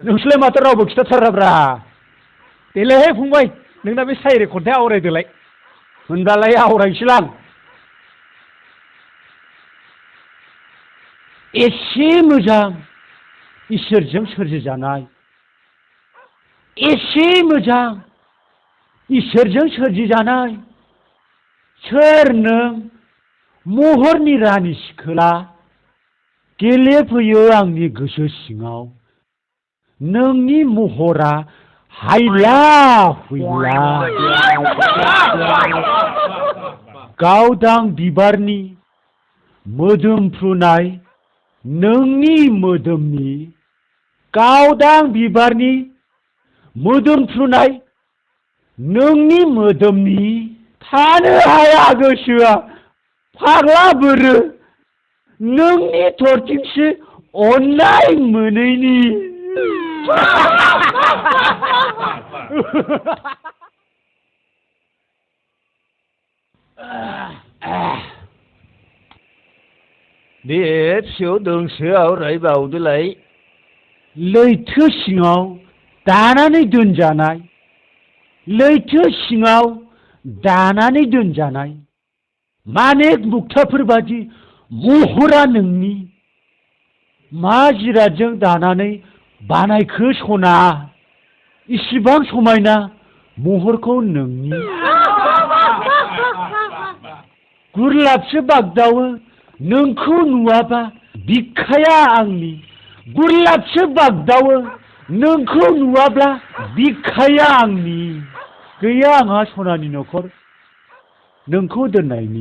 नोंसोरलाय माथो रावबो खिथाथाराब्रा देलायहाय फंबाय नोंना बे सायरि खन्थाइ आवरायदोलाय होनब्लालाय आवरायनोसैलां एसे मोजां इसोरजों सोरजिजानाय एसे मोजां इसोरजों सोरजिजानाय सोर नों महरनि रानि सिखोला गेलेफैयो आंनि गोसो सिङाव नोंनि महरा हायला हुइला गावदां बिबारनि मोदोमफ्रुनाय नोंनि मोदोमनि गावदां बिबारनि मोदोमफ्रुनाय नोंनि मोदोमनि थानो हाया गोसोआ फाग्ला बोरो नोंनि थरथिंसे अननाय मोनैनि दे फिसौ दोंसो आवरायबावदोलाय लैथो सिङाव दानानै दोनजानाय लैथो सिङाव दानानै दोनजानाय मानेक मुक्ताफोरबादि महरा नोंनि मा जिरादजों दानानै बानायखो सना इसिबां समायना महरखौ नोंनि गुरलाबसो बागदावो नोंखौ नुवाबा बिखाया आंनि गुरलाबसो बागदावो नोंखौ नुवाब्ला बिखाया आंनि गैया आंहा सनानि न'खर नोंखौ दोननायनि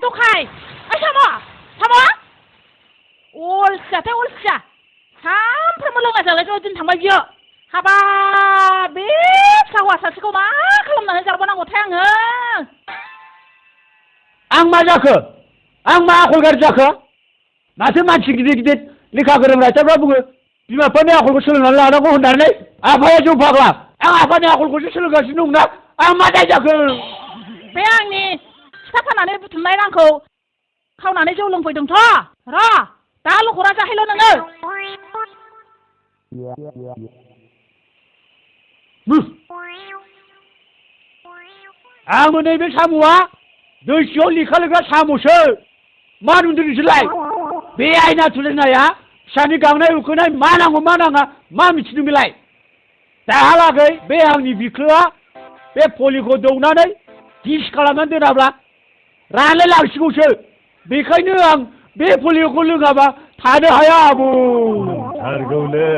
दखाय साम' अलसियाथाय अलसिया सानफ्रोमबो लोंना जालायथ' दिन थांबाय बियो हाबा बे फिसा हौवा सासेखौ मा खालामनानै जाबावनांगौथाय आङो आं मा जाखो आं मा आखल गाज्रि जाखो माथो मानसि गिदिर गिदिर लेखा गोरों रायटारफ्रा बुङो बिमा बिफानि आखलखौ सोलोंनानै लानांगौ होननानै आफाया जौ फाग्ला आं आफानि आखलखौसो सोलोंगासिनो दंना आं मा दाय जाखो बे आंनि फिथा फाननानै बुथुमनाय रांखौ खावनानै जौ लोंफैदोंथ' र' दा लखरा जाहैल' नोङो आंबो नैबे साम'आ दै सिङाव लेखा लिरग्रा साम'सो मा नुदों नोंसोरलाय बे आयना थुलायनाया फिसानि गांनाय उखैनाय मा नांगौ मा नाङा मा मिथिदों बेलाय दाहालागै बे आंनि बिख्लोआ बे पलिखौ दौनानै गिस खालामनानै दोनाब्ला रानलाय लांसिगौसो बेखायनो आं बे पलिय'खौ लोङाबा थानो हाया आबौ थारगौलै